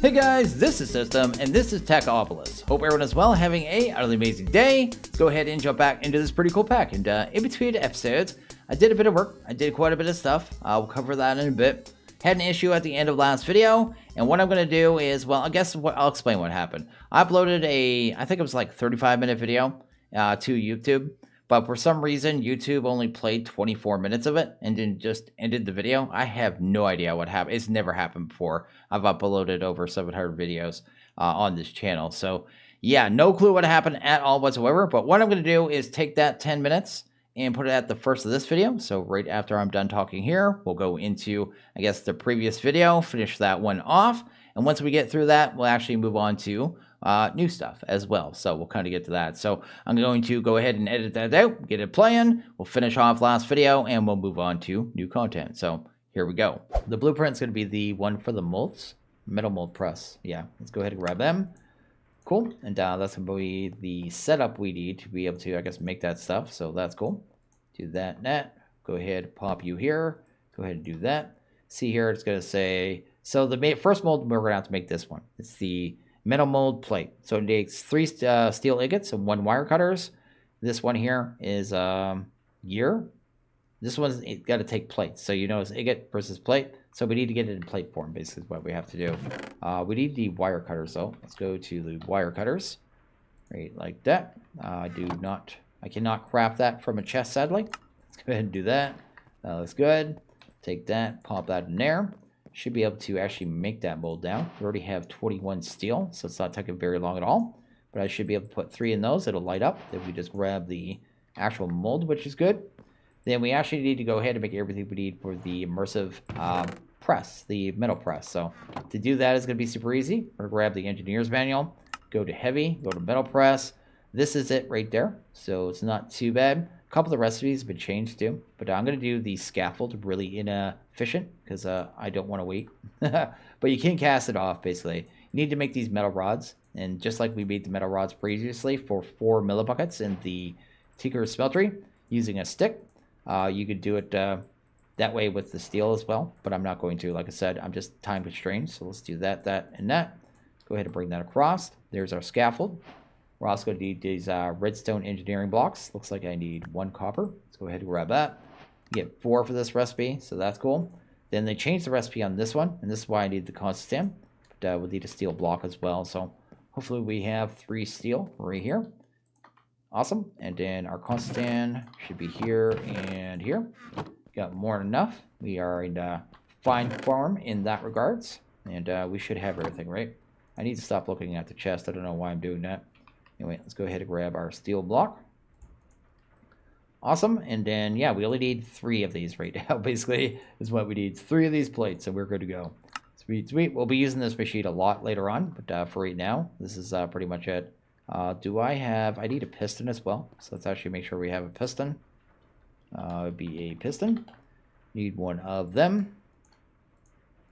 Hey guys, this is System, and this is Techopolis. Hope everyone is well, having a utterly amazing day. Let's go ahead and jump back into this pretty cool pack. And in between episodes, I did a bit of work. I did quite a bit of stuff. I'll cover that in a bit. Had an issue at the end of last video, and what I'm going to do is, well, I'll explain what happened. I uploaded I think it was like 35-minute video to YouTube. But for some reason, YouTube only played 24 minutes of it and then just ended the video. I have no idea what happened. It's never happened before. I've uploaded over 700 videos on this channel. So yeah, no clue what happened at all whatsoever. But what I'm going to do is take that 10 minutes and put it at the first of this video. So right after I'm done talking here, we'll go into, I guess, the previous video, finish that one off. And once we get through that, we'll actually move on to new stuff as well. So we'll kind of get to that. So I'm going to go ahead and edit that out, get it playing. We'll finish off last video and we'll move on to new content. So here we go. The blueprint's going to be the one for the molds, metal mold press. Yeah, let's go ahead and grab them. Cool. And that's going to be the setup we need to be able to, I guess, make that stuff. So that's cool. Do that. Go ahead, pop you here. Go ahead and do that. See here, it's going to say, so the first mold, we're going to have to make this one. It's the metal mold plate. So it takes 3 steel ingots and 1 wire cutters. This one here is gear. This one's got to take plates. So you know it's ingot versus plate. So we need to get it in plate form, basically is what we have to do. We need the wire cutters though. Let's go to the wire cutters. Right like that. I cannot craft that from a chest, sadly. Let's go ahead and do that. That looks good. Take that, pop that in there. Should be able to actually make that mold down. We already have 21 steel, so it's not taking very long at all. But I should be able to put 3 in those. It'll light up. Then we just grab the actual mold, which is good. Then we actually need to go ahead and make everything we need for the immersive press, the metal press. So to do that is going to be super easy. We're going to grab the engineer's manual, go to heavy, go to metal press. This is it right there. So it's not too bad. A couple of the recipes have been changed too, but I'm going to do the scaffold really inefficient because I don't want to wait. But you can cast it off, basically. You need to make these metal rods, and just like we made the metal rods previously for 4 millibuckets in the Tinker Smeltery using a stick, you could do it that way with the steel as well, but I'm not going to. Like I said, I'm just time constrained, so let's do that, and that. Go ahead and bring that across. There's our scaffold. We're also going to need these redstone engineering blocks. Looks like I need 1 copper. Let's go ahead and grab that. Get 4 for this recipe, so that's cool. Then they changed the recipe on this one, and this is why I need the constant. But we'll need a steel block as well. So hopefully we have 3 steel right here. Awesome. And then our constant should be here and here. Got more than enough. We are in fine form in that regards, and we should have everything, right? I need to stop looking at the chest. I don't know why I'm doing that. Anyway, let's go ahead and grab our steel block. Awesome. And then, yeah, we only need 3 of these right now, basically, is what we need. 3 of these plates, and we're good to go. Sweet. We'll be using this machine a lot later on, but for right now, this is pretty much it. I need a piston as well, so let's actually make sure we have a piston. It'd be a piston. Need 1 of them.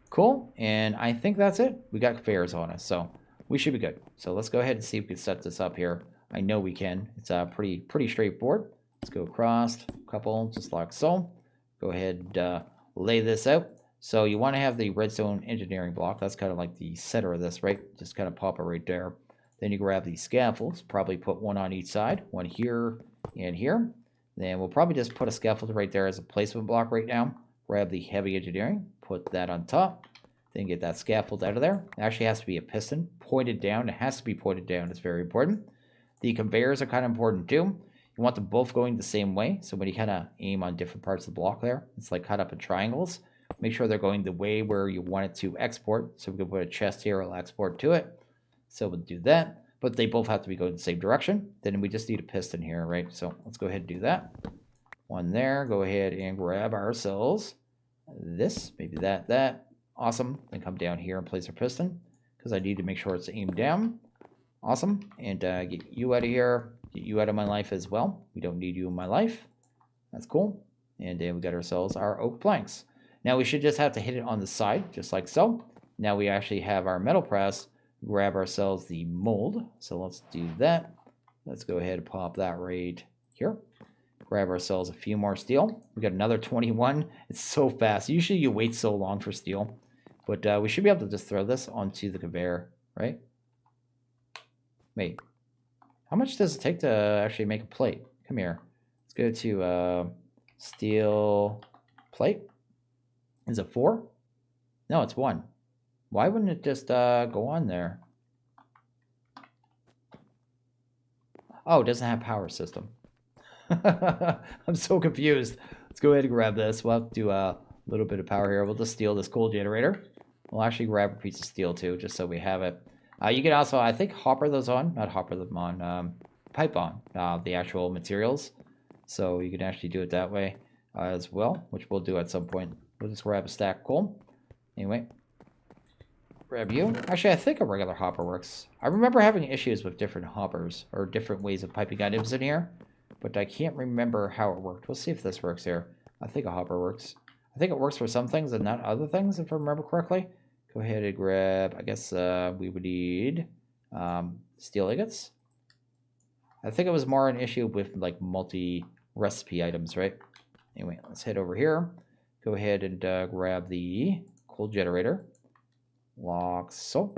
Cool. And I think that's it. We got conveyors on us, so we should be good. So let's go ahead and see if we can set this up here. I know we can. It's pretty straightforward. Let's go across a couple, just like so. Go ahead and lay this out. So you want to have the redstone engineering block. That's kind of like the center of this, right? Just kind of pop it right there. Then you grab these scaffolds. Probably put 1 on each side. 1 here and here. Then we'll probably just put a scaffold right there as a placement block right now. Grab the heavy engineering. Put that on top. Then get that scaffold out of there. It actually has to be a piston pointed down. It has to be pointed down. It's very important. The conveyors are kind of important too. You want them both going the same way. So when you kind of aim on different parts of the block there, it's like cut up in triangles. Make sure they're going the way where you want it to export. So we can put a chest here. It'll export to it. So we'll do that. But they both have to be going the same direction. Then we just need a piston here, right? So let's go ahead and do that. 1 there. Go ahead and grab ourselves this. Maybe that. Awesome. Then come down here and place our piston because I need to make sure it's aimed down. Awesome. And get you out of here. Get you out of my life as well. We don't need you in my life. That's cool. And then we got ourselves our oak planks. Now we should just have to hit it on the side, just like so. Now we actually have our metal press. Grab ourselves the mold. So let's do that. Let's go ahead and pop that right here. Grab ourselves a few more steel. We got another 21. It's so fast. Usually you wait so long for steel. But we should be able to just throw this onto the conveyor, right? Wait, how much does it take to actually make a plate? Come here. Let's go to steel plate. Is it 4? No, it's 1. Why wouldn't it just go on there? Oh, it doesn't have power system. I'm so confused. Let's go ahead and grab this. We'll have to do a little bit of power here. We'll just steal this coal generator. We'll actually grab a piece of steel too, just so we have it. You can also, I think, hopper those on. Not hopper them on, pipe on the actual materials. So you can actually do it that way as well, which we'll do at some point. We'll just grab a stack of coal. Anyway, grab you. Actually, I think a regular hopper works. I remember having issues with different hoppers or different ways of piping items in here, but I can't remember how it worked. We'll see if this works here. I think a hopper works. I think it works for some things and not other things, if I remember correctly. Go ahead and grab, I guess we would need steel ingots. I think it was more an issue with like multi-recipe items, right? Anyway, let's head over here. Go ahead and grab the coal generator. Lock so.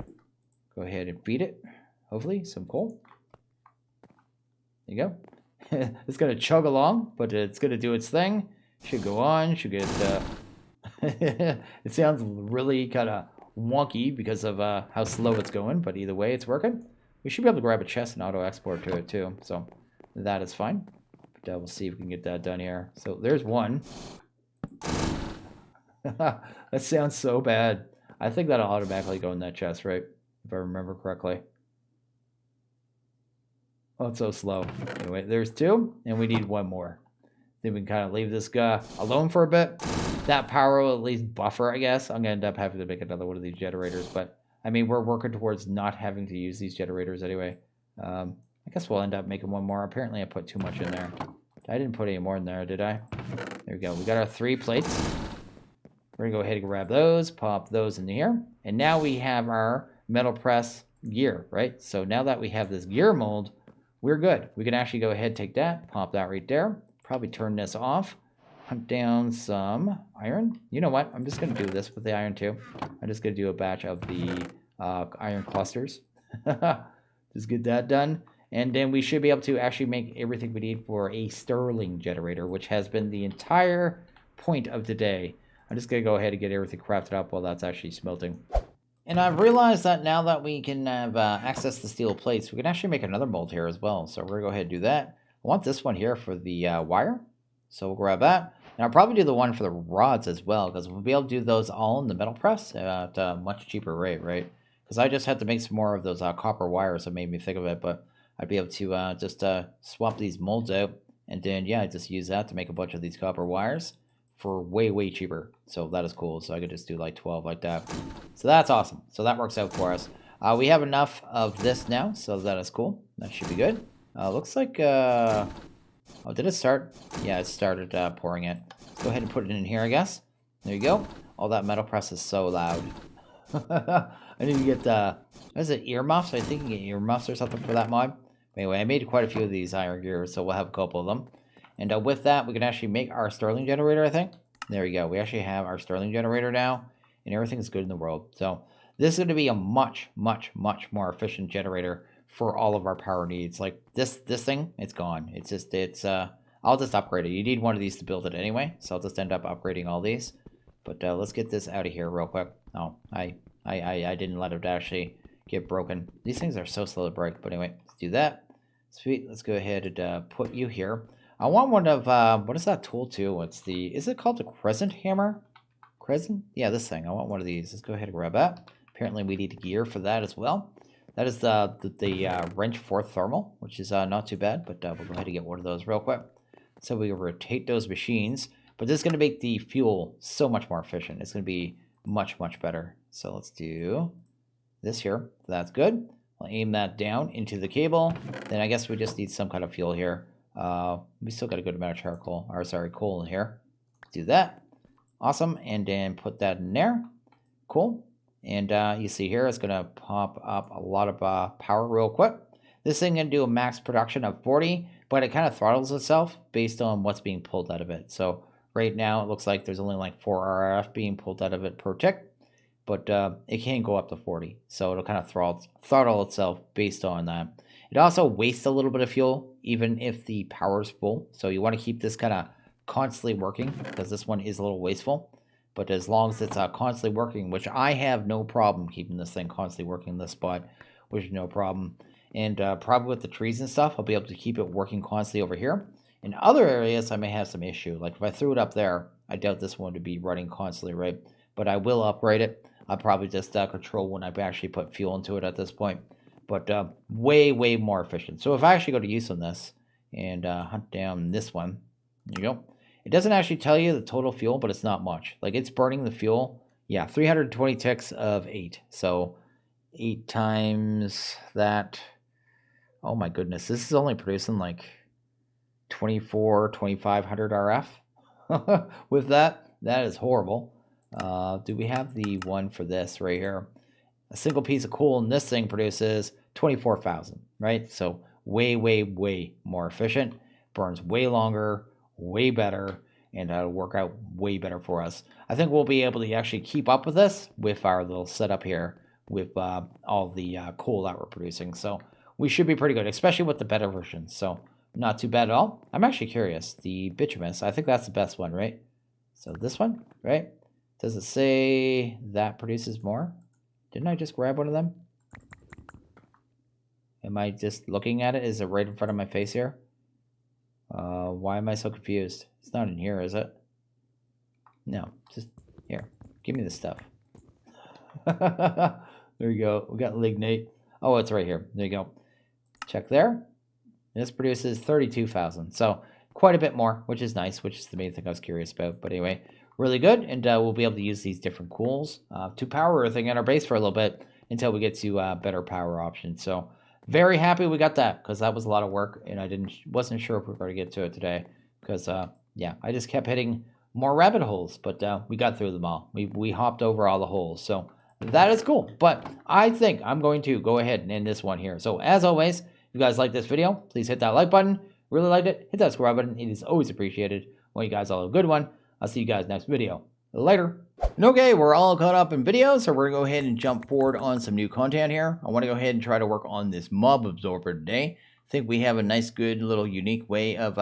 Go ahead and feed it, hopefully, some coal. There you go. It's going to chug along, but it's going to do its thing. Should go on, should get... it sounds really kind of wonky because of how slow it's going, but either way, it's working. We should be able to grab a chest and auto-export to it too, so that is fine. But we'll see if we can get that done here. So there's one. That sounds so bad. I think that'll automatically go in that chest, right? If I remember correctly. Oh, it's so slow. Anyway, there's 2, and we need 1 more. Then we can kind of leave this guy alone for a bit. That power will at least buffer, I guess. I'm going to end up having to make another one of these generators, but I mean, we're working towards not having to use these generators anyway. I guess we'll end up making 1 more. Apparently, I put too much in there. I didn't put any more in there, did I? There we go. We got our 3 plates. We're going to go ahead and grab those, pop those in here. And now we have our metal press gear, right? So now that we have this gear mold, we're good. We can actually go ahead and take that, pop that right there. Probably turn this off. Hunt down some iron. You know what? I'm just going to do this with the iron too. I'm just going to do a batch of the iron clusters. Just get that done. And then we should be able to actually make everything we need for a Stirling generator, which has been the entire point of today. I'm just going to go ahead and get everything crafted up while that's actually smelting. And I've realized that now that we can have access to steel plates, we can actually make another mold here as well. So we're going to go ahead and do that. I want this one here for the wire. So we'll grab that. And I'll probably do the one for the rods as well, because we'll be able to do those all in the metal press at a much cheaper rate, right? Because I just had to make some more of those copper wires that made me think of it, but I'd be able to just swap these molds out, and then, yeah, just use that to make a bunch of these copper wires for way, way cheaper. So that is cool. So I could just do like 12 like that. So that's awesome. So that works out for us. We have enough of this now, so that is cool. That should be good. Looks like... oh, did it start? Yeah, it started pouring it. Let's go ahead and put it in here, I guess. There you go. Oh, that metal press is so loud. I need to get, what is it, earmuffs? I think you can get earmuffs or something for that mod. Anyway, I made quite a few of these iron gears, so we'll have a couple of them. And with that, we can actually make our Stirling generator, I think. There we go. We actually have our Stirling generator now, and everything's good in the world. So this is going to be a much, much, much more efficient generator for all of our power needs. Like this thing, it's gone. It's just, I'll just upgrade it. You need one of these to build it anyway, so I'll just end up upgrading all these. But let's get this out of here real quick. Oh, I didn't let it actually get broken. These things are so slow to break. But anyway, let's do that. Sweet. Let's go ahead and put you here. I want one of, what is that tool too? What's the, is it called the crescent hammer? Crescent? Yeah, this thing. I want one of these. Let's go ahead and grab that. Apparently we need gear for that as well. That is the wrench for thermal, which is not too bad, but we'll go ahead and get one of those real quick. So we rotate those machines, but this is going to make the fuel so much more efficient. It's going to be much, much better. So let's do this here. That's good. We'll aim that down into the cable. Then I guess we just need some kind of fuel here. We still got a good amount of charcoal, or sorry, coal in here. Do that. Awesome. And then put that in there. Cool. And you see here, it's going to pop up a lot of power real quick. This thing can do a max production of 40, but it kind of throttles itself based on what's being pulled out of it. So right now, it looks like there's only like 4 RF being pulled out of it per tick. but it can go up to 40. So it'll kind of throttle itself based on that. It also wastes a little bit of fuel, even if the power is full. So you want to keep this kind of constantly working, because this one is a little wasteful. But as long as it's constantly working, which I have no problem keeping this thing constantly working in this spot, which is no problem. And probably with the trees and stuff, I'll be able to keep it working constantly over here. In other areas, I may have some issue. Like if I threw it up there, I doubt this one would be running constantly, right? But I will upgrade it. I'll probably just control when I actually put fuel into it at this point. But way, way more efficient. So if I actually go to use on this and hunt down this one, there you go. It doesn't actually tell you the total fuel, but it's not much. Like it's burning the fuel. Yeah, 320 ticks of 8. So 8 times that. Oh my goodness. This is only producing like 2500 RF with that. That is horrible. Do we have the one for this right here? A single piece of coal in this thing produces 24,000, right? So way, way, way more efficient. Burns way longer, way better, and it'll work out way better for us. I think we'll be able to actually keep up with this with our little setup here with all the coal that we're producing. So we should be pretty good, especially with the better version. So not too bad at all. I'm actually curious. The bituminous, I think that's the best one, right? So this one, right? Does it say that produces more? Didn't I just grab one of them? Am I just looking at it? Is it right in front of my face here? Why am I so confused? It's not in here, is it? No, just here. Give me this stuff. There we go. We got lignite. Oh, it's right here. There you go. Check there. This produces 32,000. So quite a bit more, which is nice, which is the main thing I was curious about. But anyway, really good. And we'll be able to use these different cools to power everything in our base for a little bit until we get to better power options. So very happy we got that, because that was a lot of work, and I wasn't sure if we were going to get to it today, because yeah, I just kept hitting more rabbit holes, but we got through them all. We hopped over all the holes, so that is cool. But I think I'm going to go ahead and end this one here. So as always, if you guys like this video, please hit that like button. Really liked it, hit that subscribe button. It is always appreciated. Well, you guys all have a good one. I'll see you guys next video. Later. And okay, we're all caught up in video, so we're going to go ahead and jump forward on some new content here. I want to go ahead and try to work on this mob absorber today. I think we have a nice, good, little unique way of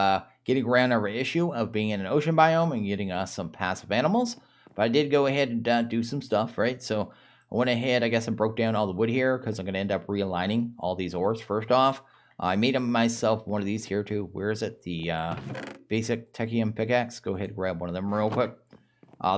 getting around our issue of being in an ocean biome and getting us some passive animals. But I did go ahead and do some stuff, right? So I went ahead, I guess, and broke down all the wood here, because I'm going to end up realigning all these ores first off. I made myself one of these here too. Where is it? The basic technium pickaxe. Go ahead and grab one of them real quick.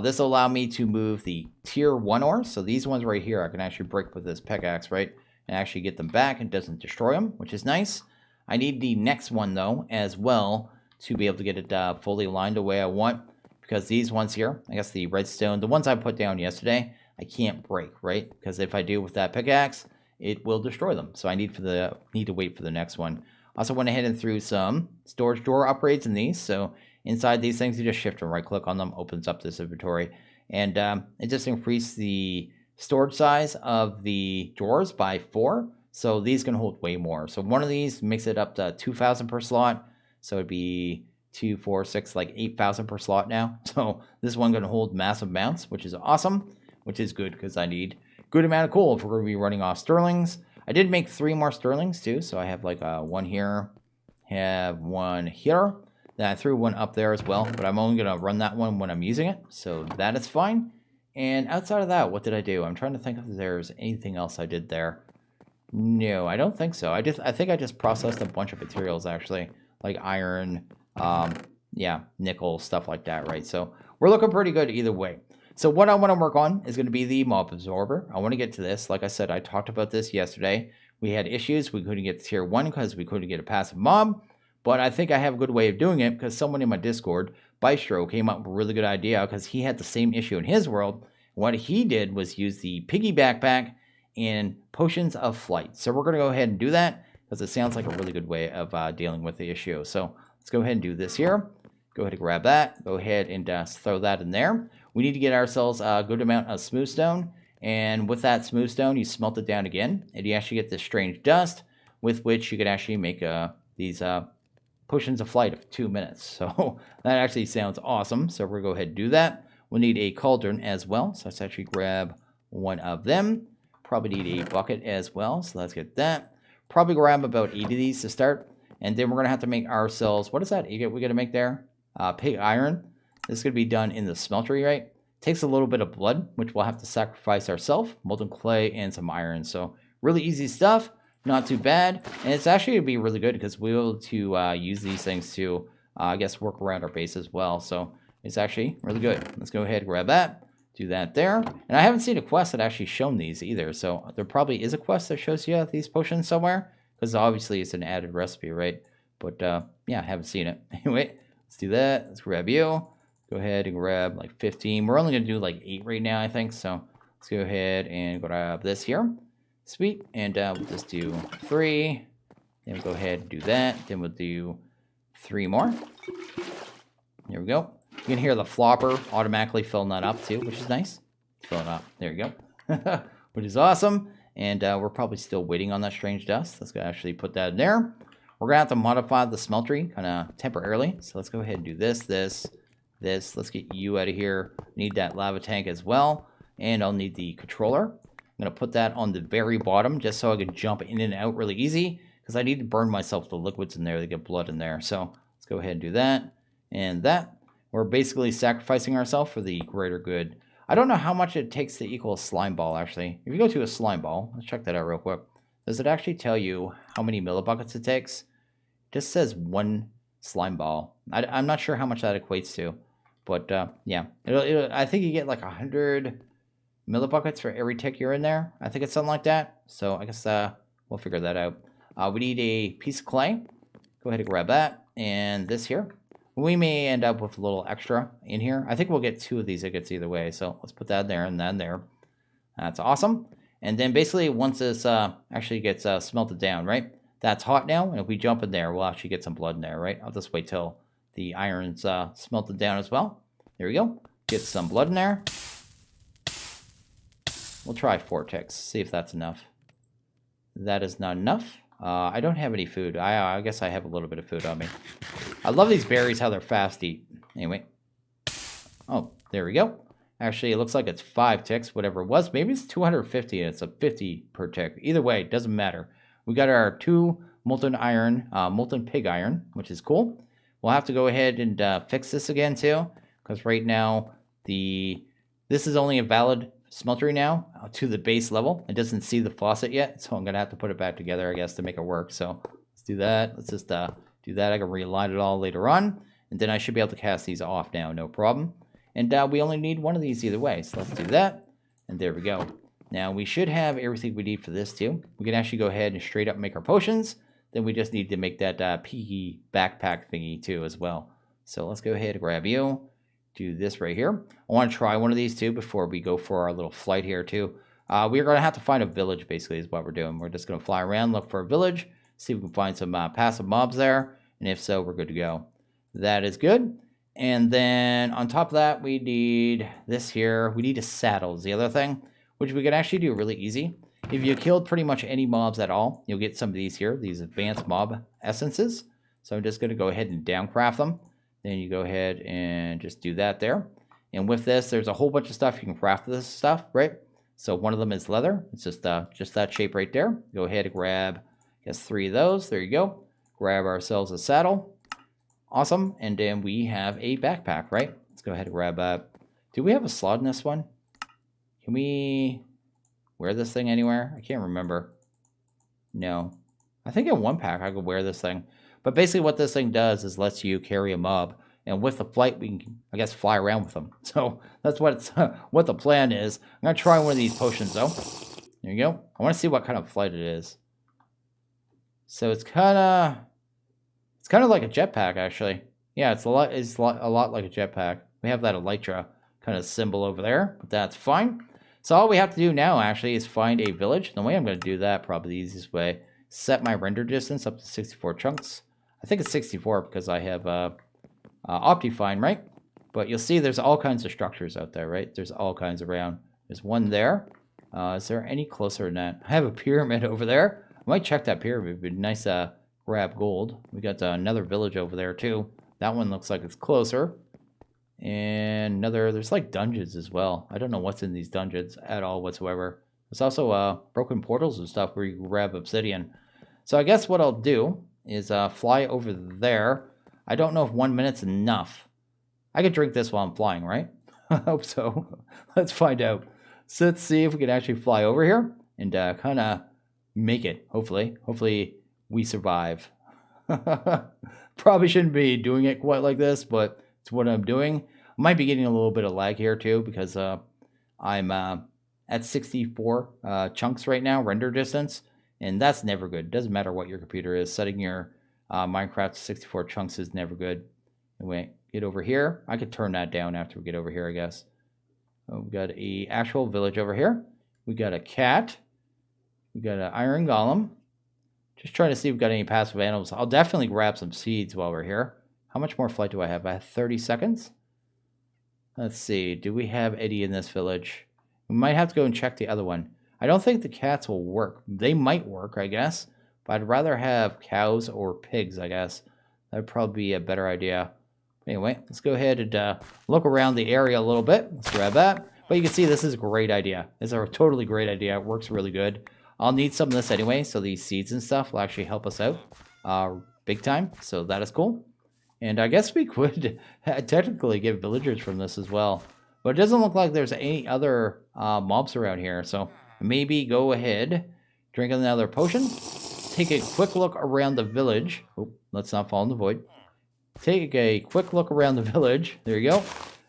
This will allow me to move the tier 1 ores. So these ones right here, I can actually break with this pickaxe, right? And actually get them back. It doesn't destroy them, which is nice. I need the next one, though, as well, to be able to get it fully aligned the way I want. Because these ones here, I guess the redstone, the ones I put down yesterday, I can't break, right? Because if I do with that pickaxe, it will destroy them. So I need to wait for the next one. Also went ahead and threw some storage door upgrades in these. So inside these things, you just shift and right click on them, opens up this inventory. And it just increased the storage size of the drawers by 4. So these can hold way more. So one of these makes it up to 2,000 per slot. So it'd be 2, 4, 6, like 8,000 per slot now. So this one can hold massive amounts, which is awesome, which is good because I need good amount of coal if we're going to be running off sterlings. I did make 3 more sterlings too. So I have like one here, have one here. Then I threw one up there as well, but I'm only going to run that one when I'm using it. So that is fine. And outside of that, what did I do? I'm trying to think if there's anything else I did there. No, I don't think so. I think I just processed a bunch of materials actually, like iron, yeah, nickel, stuff like that, right? So we're looking pretty good either way. So what I want to work on is going to be the mob absorber. I want to get to this. Like I said, I talked about this yesterday. We had issues. We couldn't get to tier 1 because we couldn't get a passive mob. But I think I have a good way of doing it because someone in my Discord, Bystro, came up with a really good idea because he had the same issue in his world. What he did was use the piggy backpack and potions of flight. So we're going to go ahead and do that because it sounds like a really good way of dealing with the issue. So let's go ahead and do this here. Go ahead and grab that. Go ahead and throw that in there. We need to get ourselves a good amount of smooth stone. And with that smooth stone, you smelt it down again. And you actually get this strange dust with which you can actually make these potions of flight of 2 minutes. So that actually sounds awesome. So we're going to go ahead and do that. We'll need a cauldron as well. So let's actually grab one of them. Probably need a bucket as well, so let's get that. Probably grab about 8 of these to start. And then we're going to have to make ourselves, what is that we got to make there? Pig iron. This is going to be done in the smeltery, right? Takes a little bit of blood, which we'll have to sacrifice ourselves. Molten clay and some iron. So really easy stuff. Not too bad. And it's actually going to be really good because we'll be able to use these things to, I guess, work around our base as well. So it's actually really good. Let's go ahead and grab that. Do that there. And I haven't seen a quest that actually shown these either. So there probably is a quest that shows you these potions somewhere. Because obviously it's an added recipe, right? But yeah, I haven't seen it. Anyway, let's do that. Let's grab you. Go ahead and grab like 15. We're only going to do like 8 right now, I think. So let's go ahead and grab this here. Sweet. And we'll just do 3. Then we'll go ahead and do that. Then we'll do 3 more. There we go. You can hear the flopper automatically filling that up too, which is nice. Fill it up. There you go. Which is awesome. And we're probably still waiting on that strange dust. Let's go actually put that in there. We're going to have to modify the smeltery kind of temporarily. So let's go ahead and do this. Let's get you out of here. Need that lava tank as well. And I'll need the controller. I'm going to put that on the very bottom just so I can jump in and out really easy. Because I need to burn myself the liquids in there to get blood in there. So let's go ahead and do that. And that. We're basically sacrificing ourselves for the greater good. I don't know how much it takes to equal a slime ball, actually. If you go to a slime ball, let's check that out real quick. Does it actually tell you how many millibuckets it takes? It just says 1 slime ball. I'm not sure how much that equates to. But, yeah. I think you get like 100 millibuckets for every tick you're in there. I think it's something like that. So, I guess we'll figure that out. We need a piece of clay. Go ahead and grab that. And this here. We may end up with a little extra in here. I think we'll get 2 of these ingots either way. So let's put that there and then there. That's awesome. And then basically once this actually gets smelted down, right? That's hot now. And if we jump in there, we'll actually get some blood in there, right? I'll just wait till the iron's smelted down as well. There we go. Get some blood in there. We'll try 4 ticks. See if that's enough. That is not enough. I don't have any food. I guess I have a little bit of food on me. I love these berries, how they're fast eat. Anyway. Oh, there we go. Actually, it looks like it's 5 ticks, whatever it was. Maybe it's 250 and it's a 50 per tick. Either way, it doesn't matter. We got our 2 molten iron, molten pig iron, which is cool. We'll have to go ahead and fix this again too. Because right now, this is only a valid smeltery now to the base level. It doesn't see the faucet yet, so I'm gonna have to put it back together, I guess, to make it work. So let's do that. Let's just do that. I can realign it all later on, and then I should be able to cast these off now, no problem. And we only need 1 of these either way, so let's do that. And there we go. Now we should have everything we need for this too. We can actually go ahead and straight up make our potions. Then we just need to make that piggy backpack thingy too as well. So let's go ahead and grab you. Do this right here. I want to try 1 of these too before we go for our little flight here too. We're going to have to find a village basically is what we're doing. We're just going to fly around, look for a village, see if we can find some passive mobs there. And if so, we're good to go. That is good. And then on top of that, we need this here. We need a saddle is the other thing, which we can actually do really easy. If you killed pretty much any mobs at all, you'll get some of these here, these advanced mob essences. So I'm just going to go ahead and downcraft them. Then you go ahead and just do that there. And with this, there's a whole bunch of stuff you can craft with this stuff, right? So one of them is leather. It's just that shape right there. Go ahead and grab, I guess, 3 of those. There you go. Grab ourselves a saddle. Awesome. And then we have a backpack, right? Let's go ahead and grab that. Do we have a slot in this one? Can we wear this thing anywhere? I can't remember. No. I think in one pack I could wear this thing. But basically what this thing does is lets you carry a mob. And with the flight, we can, I guess, fly around with them. So that's what what the plan is. I'm going to try 1 of these potions, though. There you go. I want to see what kind of flight it is. So it's kind of like a jetpack, actually. Yeah, it's a lot like a jetpack. We have that Elytra kind of symbol over there, but that's fine. So all we have to do now, actually, is find a village. The way I'm going to do that, probably the easiest way, set my render distance up to 64 chunks. I think it's 64 because I have Optifine, right? But you'll see there's all kinds of structures out there, right? There's all kinds around. There's one there. Is there any closer than that? I have a pyramid over there. I might check that pyramid. It'd be nice grab gold. We got another village over there too. That one looks like it's closer. And another, there's like dungeons as well. I don't know what's in these dungeons at all whatsoever. There's also broken portals and stuff where you can grab obsidian. So I guess what I'll do is fly over there. I don't know if 1 minute's enough. I could drink this while I'm flying, right? I hope so. Let's find out. So let's see if we can actually fly over here and kind of make it, hopefully. Hopefully we survive. Probably shouldn't be doing it quite like this, but it's what I'm doing. I might be getting a little bit of lag here too because I'm at 64 chunks right now, render distance, and that's never good. It doesn't matter what your computer is. Setting your Minecraft to 64 chunks is never good. Anyway, get over here. I could turn that down after we get over here, I guess. Oh, we got a actual village over here. We got a cat. We got an iron golem. Just trying to see if we've got any passive animals. I'll definitely grab some seeds while we're here. How much more flight do I have? I have 30 seconds. Let's see. Do we have any in this village? We might have to go and check the other one. I don't think the cats will work. They might work, I guess. But I'd rather have cows or pigs, I guess. That would probably be a better idea. Anyway, let's go ahead and look around the area a little bit. Let's grab that. But you can see this is a great idea. It's a totally great idea. It works really good. I'll need some of this anyway, so these seeds and stuff will actually help us out big time. So that is cool. And I guess we could technically get villagers from this as well. But it doesn't look like there's any other mobs around here. So maybe go ahead, drink another potion, take a quick look around the village. Oh, let's not fall in the void. Take a quick look around the village. There you go.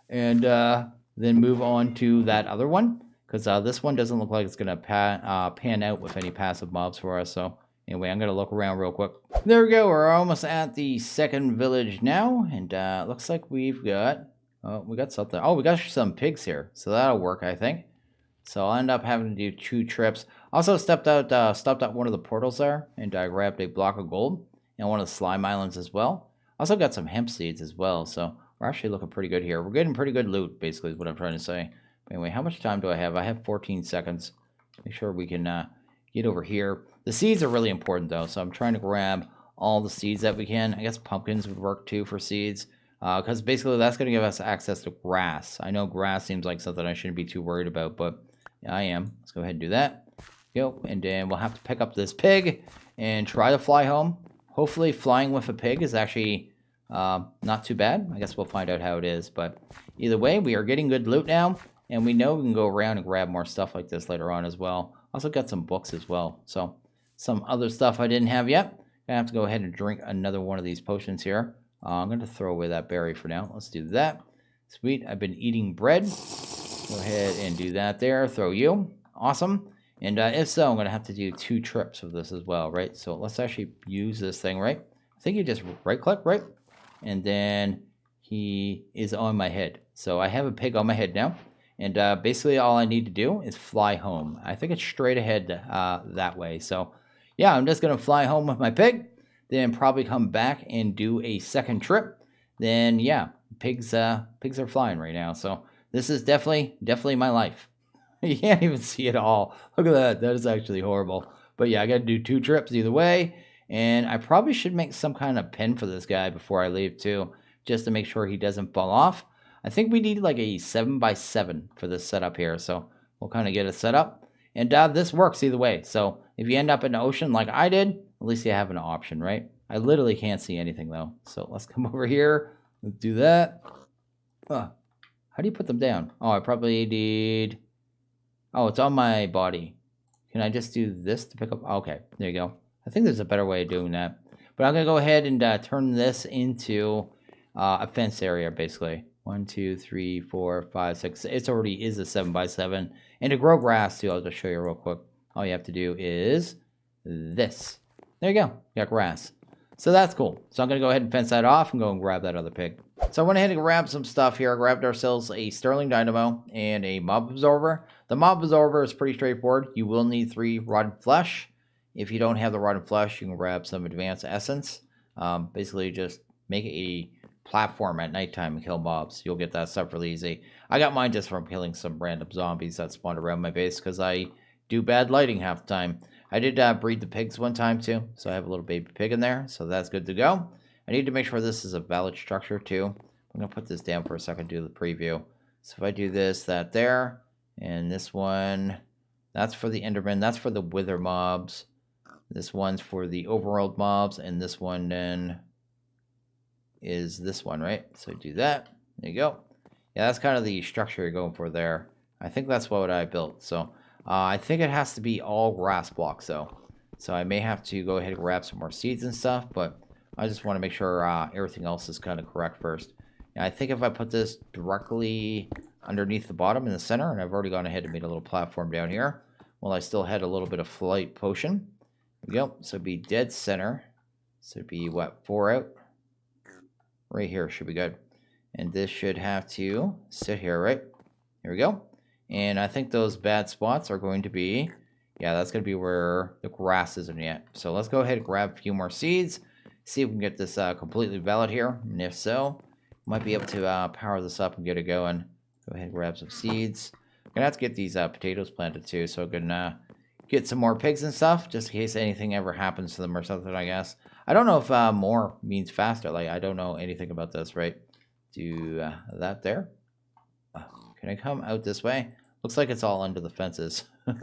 And then move on to that other one. Because this one doesn't look like it's going to pan out with any passive mobs for us. So anyway, I'm going to look around real quick. There we go. We're almost at the second village now. And looks like we've got... Oh, we got something. Oh, we got some pigs here. So that'll work, I think. So I'll end up having to do 2 trips. Also stopped at one of the portals there. And I grabbed a block of gold. And one of the slime islands as well. Also got some hemp seeds as well. So we're actually looking pretty good here. We're getting pretty good loot, basically, is what I'm trying to say. Anyway, how much time do I have? I have 14 seconds. Make sure we can get over here. The seeds are really important, though, so I'm trying to grab all the seeds that we can. I guess pumpkins would work, too, for seeds, because basically that's going to give us access to grass. I know grass seems like something I shouldn't be too worried about, but yeah, I am. Let's go ahead and do that. Go, and then we'll have to pick up this pig and try to fly home. Hopefully flying with a pig is actually not too bad. I guess we'll find out how it is, but either way, we are getting good loot now. And we know we can go around and grab more stuff like this later on as well. Also got some books as well. So some other stuff I didn't have yet. I have to go ahead and drink another one of these potions here. I'm going to throw away that berry for now. Let's do that. Sweet. I've been eating bread. Go ahead and do that there. Throw you. Awesome. And if so, I'm going to have to do 2 trips of this as well, right? So let's actually use this thing, right? I think you just right-click, right? And then he is on my head. So I have a pig on my head now. And basically all I need to do is fly home. I think it's straight ahead that way. So yeah, I'm just going to fly home with my pig. Then probably come back and do a second trip. Then yeah, pigs are flying right now. So this is definitely my life. You can't even see it all. Look at that. That is actually horrible. But yeah, I got to do 2 trips either way. And I probably should make some kind of pen for this guy before I leave too. Just to make sure he doesn't fall off. I think we need like a 7x7 for this setup here, so we'll kind of get it set up. And this works either way, so if you end up in the ocean like I did, at least you have an option, right? I literally can't see anything though, so let's come over here. Let's do that. How do you put them down? Oh, I probably need... Oh, it's on my body. Can I just do this to pick up? Okay, there you go. I think there's a better way of doing that. But I'm going to go ahead and turn this into a fence area, basically. 1, 2, 3, 4, 5, 6. It already is a 7x7. And to grow grass, too, I'll just show you real quick. All you have to do is this. There you go. You got grass. So that's cool. So I'm going to go ahead and fence that off and go and grab that other pig. So I went ahead and grabbed some stuff here. I grabbed ourselves a Sterling Dynamo and a Mob Absorber. The Mob Absorber is pretty straightforward. You will need 3 rotten flesh. If you don't have the rotten flesh, you can grab some advanced essence. Basically, just make a platform at nighttime and kill mobs. You'll get that stuff really easy. I got mine just from killing some random zombies that spawned around my base because I do bad lighting half the time. I did breed the pigs one time too, so I have a little baby pig in there, so that's good to go. I need to make sure this is a valid structure too. I'm going to put this down for a second, do the preview. So if I do this, that there, and this one, that's for the Enderman, that's for the Wither mobs. This one's for the Overworld mobs, and this one then is this one, right? So do that. There you go. Yeah, that's kind of the structure you're going for there. I think that's what I built. So I think it has to be all grass blocks, though. So I may have to go ahead and grab some more seeds and stuff, but I just want to make sure everything else is kind of correct first. And I think if I put this directly underneath the bottom in the center, and I've already gone ahead and made a little platform down here, well, I still had a little bit of flight potion. There we go. So it'd be dead center. So it'd be, what, 4 out? Right here should be good. And this should have to sit here, right? Here we go. And I think those bad spots are going to be, yeah, that's going to be where the grass isn't yet. So let's go ahead and grab a few more seeds. See if we can get this completely valid here. And if so, might be able to power this up and get it going. Go ahead and grab some seeds. I'm going to have to get these potatoes planted too, so I can get some more pigs and stuff, just in case anything ever happens to them or something, I guess. I don't know if more means faster. Like, I don't know anything about this, right? Do that there. Can I come out this way? Looks like it's all under the fences. Let's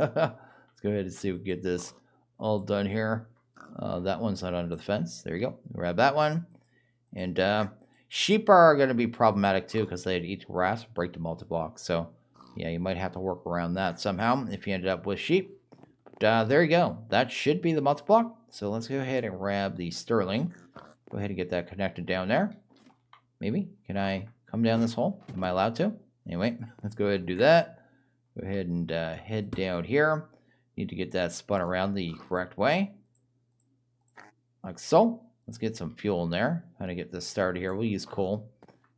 go ahead and see if we can get this all done here. That one's not under the fence. There you go. Grab that one. And sheep are going to be problematic too, because they'd eat grass, break the multi-block. So yeah, you might have to work around that somehow if you ended up with sheep. But there you go. That should be the multi-block. So let's go ahead and grab the sterling. Go ahead and get that connected down there. Maybe. Can I come down this hole? Am I allowed to? Anyway, let's go ahead and do that. Go ahead and head down here. Need to get that spun around the correct way. Like so. Let's get some fuel in there. How to get this started here. We'll use coal.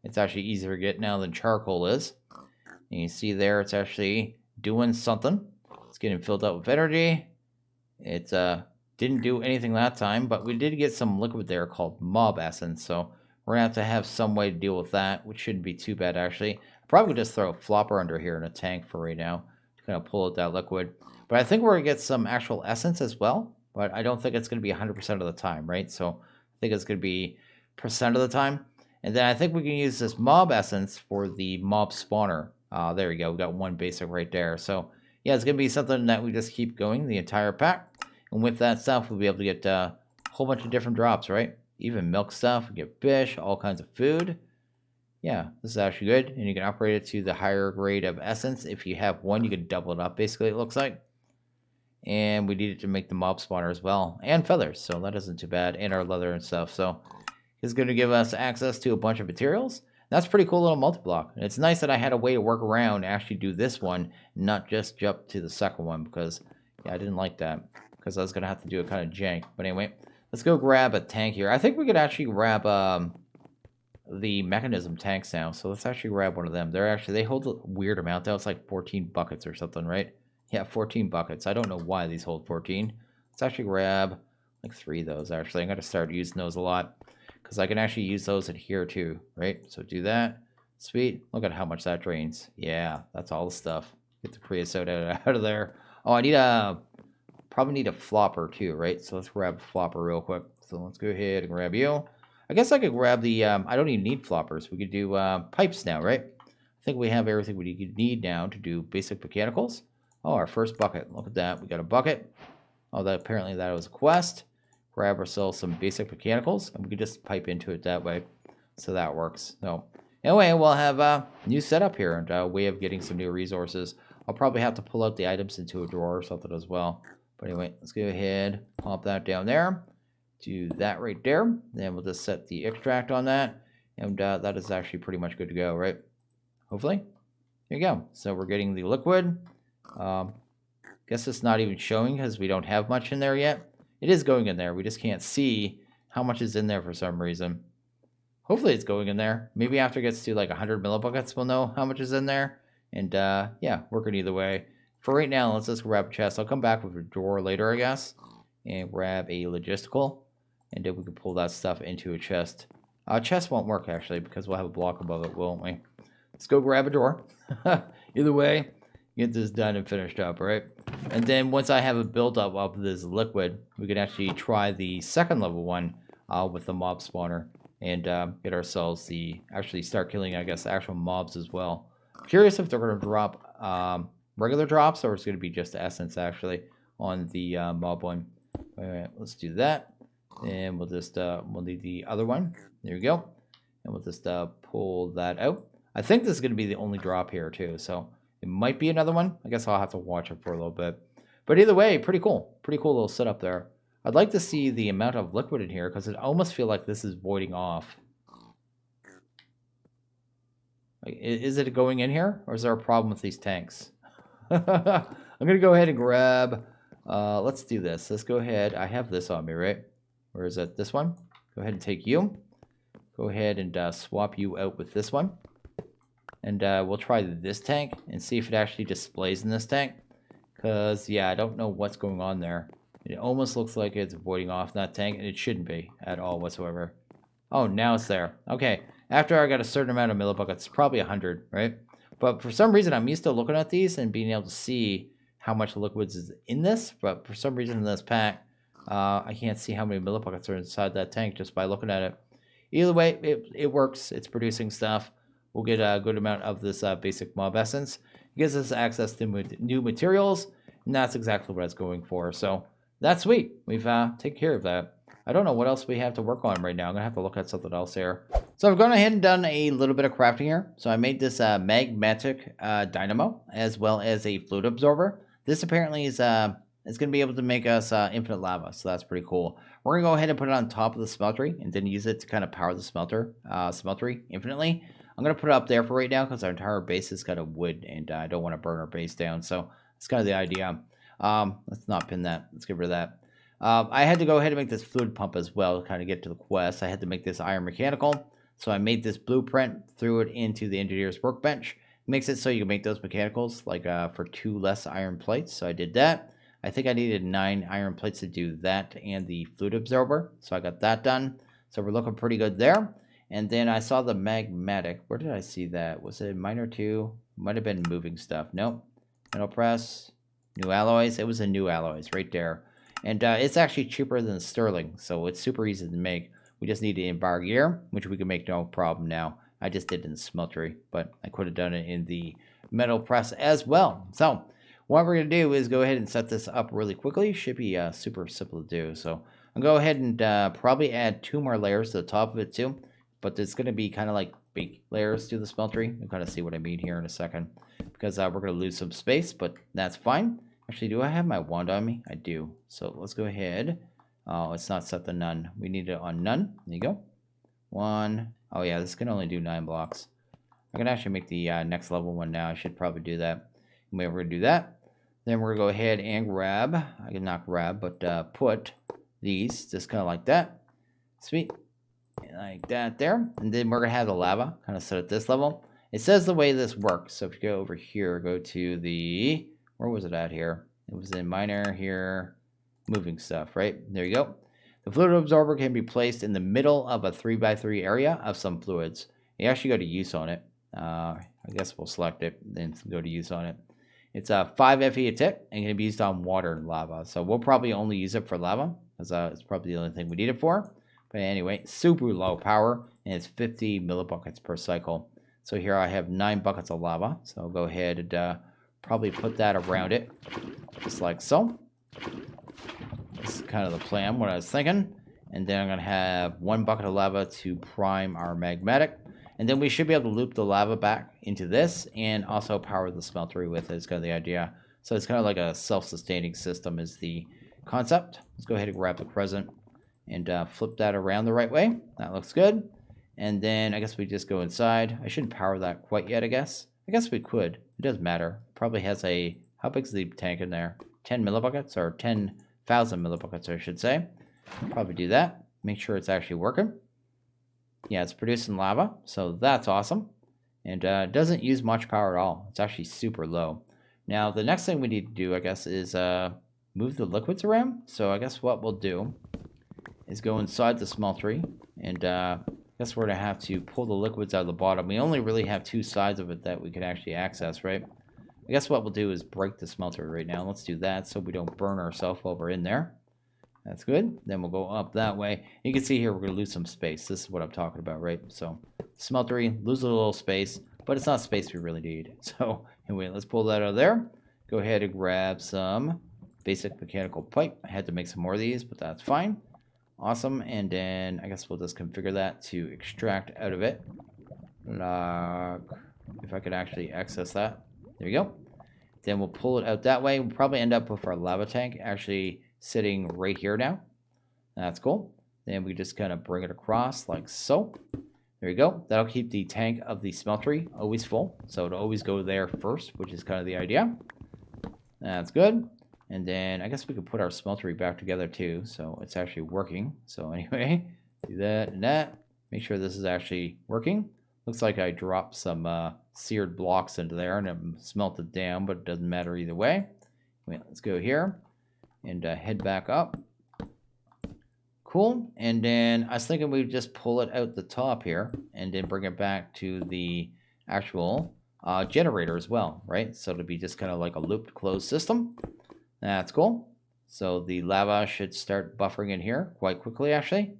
It's actually easier to get now than charcoal is. And you see there, it's actually doing something. It's getting filled up with energy. It didn't do anything that time, but we did get some liquid there called mob essence. So we're going to have some way to deal with that, which shouldn't be too bad, actually. I'll probably just throw a flopper under here in a tank for right now to kind of pull out that liquid. But I think we're going to get some actual essence as well, but I don't think it's going to be 100% of the time, right? So I think it's going to be percent of the time. And then I think we can use this mob essence for the mob spawner. There we go. We got one basic right there. So yeah, it's going to be something that we just keep going the entire pack. And with that stuff, we'll be able to get a whole bunch of different drops, right? Even milk stuff, we get fish, all kinds of food. Yeah, this is actually good. And you can upgrade it to the higher grade of essence. If you have one, you can double it up, basically, it looks like. And we need it to make the mob spawner as well. And feathers, so that isn't too bad. And our leather and stuff. So it's going to give us access to a bunch of materials. That's a pretty cool little multi-block. And it's nice that I had a way to work around and actually do this one, not just jump to the second one, because yeah, I didn't like that. Because I was going to have to do it kind of jank. But anyway, let's go grab a tank here. I think we could actually grab the mechanism tanks now. So let's actually grab one of them. They hold a weird amount though. It's like 14 buckets or something, right? Yeah, 14 buckets. I don't know why these hold 14. Let's actually grab like 3 of those, actually. I'm going to start using those a lot. Because I can actually use those in here too, right? So do that. Sweet. Look at how much that drains. Yeah, that's all the stuff. Get the creosote out of there. Oh, I need probably need a flopper too, right? So let's grab a flopper real quick. So let's go ahead and grab you. I guess I could grab the, I don't even need floppers. We could do pipes now, right? I think we have everything we need now to do basic mechanicals. Oh, our first bucket. Look at that. We got a bucket. Oh, apparently that was a quest. Grab ourselves some basic mechanicals, and we can just pipe into it that way. So that works. So anyway, we'll have a new setup here and a way of getting some new resources. I'll probably have to pull out the items into a drawer or something as well. But anyway, let's go ahead, pop that down there. Do that right there. Then we'll just set the extract on that. And that is actually pretty much good to go, right? Hopefully. There you go. So we're getting the liquid. Guess it's not even showing because we don't have much in there yet. It is going in there. We just can't see how much is in there for some reason. Hopefully it's going in there. Maybe after it gets to like 100 millibuckets, we'll know how much is in there. And yeah, working either way. For right now, let's just grab a chest. I'll come back with a drawer later, I guess. And grab a logistical. And then we can pull that stuff into a chest. Chest won't work, actually, because we'll have a block above it, won't we? Let's go grab a drawer. Either way, get this done and finished up, right? And then once I have a build-up of this liquid, we can actually try the second level one with the mob spawner. and get ourselves actually start killing, I guess, actual mobs as well. Curious if they're going to drop regular drops or it's going to be just essence actually on the mob one. All right, let's do that, and we'll just we'll need the other one. There we go, and we'll just pull that out. I think this is going to be the only drop here too, so it might be another one. I guess I'll have to watch it for a little bit. But either way, pretty cool little setup there. I'd like to see the amount of liquid in here because it almost feels like this is voiding off. Is it going in here, or is there a problem with these tanks? I'm going to go ahead and grab, let's do this. Let's go ahead. I have this on me, right? Where is it? This one? Go ahead and take you. Go ahead and swap you out with this one. And we'll try this tank and see if it actually displays in this tank. Because, yeah, I don't know what's going on there. It almost looks like it's voiding off that tank, and it shouldn't be at all whatsoever. Oh, now it's there. Okay, after I got a certain amount of millibuckets, probably 100, right? But for some reason, I'm used to looking at these and being able to see how much liquids is in this. But for some reason in this pack, I can't see how many millibuckets are inside that tank just by looking at it. Either way, it works. It's producing stuff. We'll get a good amount of this basic mob essence. It gives us access to new materials, and that's exactly what I was going for. So that's sweet. We've taken care of that. I don't know what else we have to work on right now. I'm going to have to look at something else here. So I've gone ahead and done a little bit of crafting here. So I made this magmatic dynamo as well as a fluid absorber. This apparently is going to be able to make us infinite lava. So that's pretty cool. We're going to go ahead and put it on top of the smeltery and then use it to kind of power the smeltery infinitely. I'm going to put it up there for right now because our entire base is kind of wood and I don't want to burn our base down. So that's kind of the idea. Let's not pin that. Let's get rid of that. I had to go ahead and make this fluid pump as well to kind of get to the quest. I had to make this iron mechanical. So I made this blueprint, threw it into the engineer's workbench. It makes it so you can make those mechanicals like for 2 less iron plates. So I did that. I think I needed 9 iron plates to do that and the fluid absorber. So I got that done. So we're looking pretty good there. And then I saw the magmatic. Where did I see that? Was it miner 2? Might have been moving stuff. Nope. Metal press. New alloys. It was a new alloys right there. And it's actually cheaper than sterling. So it's super easy to make. We just need it in bar gear, which we can make no problem now. I just did it in smeltery, but I could have done it in the metal press as well. So what we're going to do is go ahead and set this up really quickly. Should be super simple to do. So I'll go ahead and probably add 2 more layers to the top of it too. But it's going to be kind of like big layers to the smeltery. You'll kind of see what I mean here in a second. Because we're going to lose some space, but that's fine. Actually, do I have my wand on me? I do. So let's go ahead. Oh, it's not set to none. We need it on none. There you go. 1. Oh yeah, this can only do 9 blocks. I can actually make the next level one now. I should probably do that. Anyway, we're going to do that. Then we're going to go ahead and grab. I can not grab, but put these just kind of like that. Sweet. Like that there. And then we're going to have the lava kind of set at this level. It says the way this works. So if you go over here, go to the... Where was it at here? It was in miner here. Moving stuff, right? There you go. The fluid absorber can be placed in the middle of a 3x3 area of some fluids. You actually go to use on it. I guess we'll select it and go to use on it. It's a 5 FE a tick and can be used on water and lava. So we'll probably only use it for lava because it's probably the only thing we need it for. But anyway, super low power and it's 50 millibuckets per cycle. So here I have 9 buckets of lava. So I'll go ahead and probably put that around it just like so. This is kind of the plan, what I was thinking. And then I'm going to have 1 bucket of lava to prime our magmatic. And then we should be able to loop the lava back into this and also power the smeltery with it is kind of the idea. So it's kind of like a self-sustaining system is the concept. Let's go ahead and grab the crescent and flip that around the right way. That looks good. And then I guess we just go inside. I shouldn't power that quite yet, I guess. I guess we could. It doesn't matter. Probably has a... How big's the tank in there? 10 millibuckets or 10,000 millibuckets, I should say. Probably do that. Make sure it's actually working. Yeah, it's producing lava, so that's awesome. And it doesn't use much power at all. It's actually super low. Now, the next thing we need to do, I guess, is move the liquids around. So I guess what we'll do is go inside the smeltery. And I guess we're going to have to pull the liquids out of the bottom. We only really have 2 sides of it that we can actually access, right? I guess what we'll do is break the smelter right now. Let's do that so we don't burn ourselves while we're in there. That's good. Then we'll go up that way. You can see here we're going to lose some space. This is what I'm talking about, right? So smeltery, lose a little space, but it's not space we really need. So anyway, let's pull that out of there. Go ahead and grab some basic mechanical pipe. I had to make some more of these, but that's fine. Awesome. And then I guess we'll just configure that to extract out of it. Like, if I could actually access that. There you go. Then we'll pull it out that way. We'll probably end up with our lava tank actually sitting right here now. That's cool. Then we just kind of bring it across like so. There you go. That'll keep the tank of the smeltery always full. So it'll always go there first, which is kind of the idea. That's good. And then I guess we could put our smeltery back together too. So it's actually working. So anyway, do that and that. Make sure this is actually working. Looks like I dropped some seared blocks into there and it smelted down, but it doesn't matter either way. Wait, let's go here and head back up. Cool. And then I was thinking we'd just pull it out the top here and then bring it back to the actual generator as well, right? So it'll be just kind of like a looped closed system. That's cool. So the lava should start buffering in here quite quickly, actually.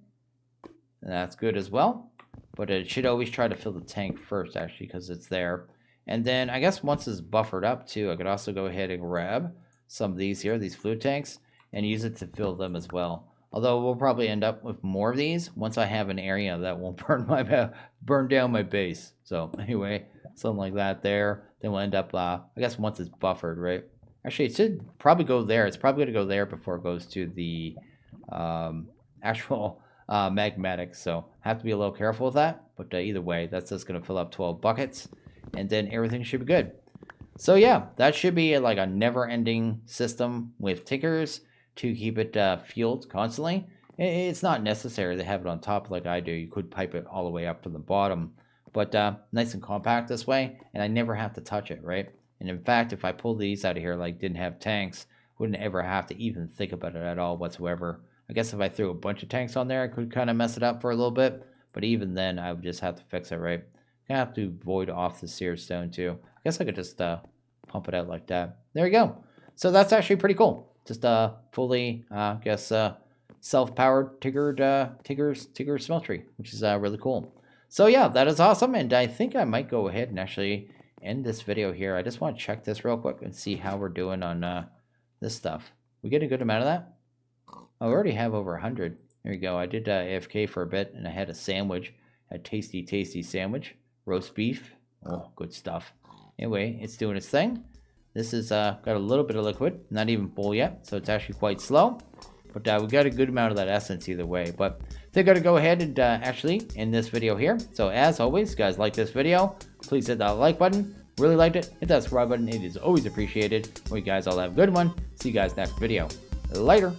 That's good as well. But it should always try to fill the tank first, actually, because it's there. And then I guess once it's buffered up, too, I could also go ahead and grab some of these here, these fluid tanks, and use it to fill them as well. Although we'll probably end up with more of these once I have an area that won't burn down my base. So anyway, something like that there. Then we'll end up, I guess once it's buffered, right? Actually, it should probably go there. It's probably going to go there before it goes to the actual magmatic. So have to be a little careful with that. But either way, that's just going to fill up 12 buckets. And then everything should be good. So yeah, that should be like a never-ending system with tinkers to keep it fueled constantly. It's not necessary to have it on top like I do. You could pipe it all the way up to the bottom. But nice and compact this way. And I never have to touch it, right? And in fact, if I pull these out of here, like didn't have tanks, wouldn't ever have to even think about it at all whatsoever. I guess if I threw a bunch of tanks on there, I could kind of mess it up for a little bit. But even then, I would just have to fix it, right? I have to void off the seared stone too. I guess I could just pump it out like that. There we go. So that's actually pretty cool. Just fully, I guess, self-powered Tigger smeltery, which is really cool. So yeah, that is awesome. And I think I might go ahead and actually end this video here. I just want to check this real quick and see how we're doing on this stuff. We get a good amount of that? I already have over 100. There you go. I did AFK for a bit, and I had a sandwich, a tasty, tasty sandwich. Roast beef. Oh, good stuff. Anyway, it's doing its thing. This is got a little bit of liquid, not even full yet, so it's actually quite slow. But we got a good amount of that essence either way. But they're going to go ahead and actually end this video here. So as always, guys, like this video, please hit that like button. Really liked it, hit that subscribe button. It is always appreciated. We guys all have a good one. See you guys next video. Later.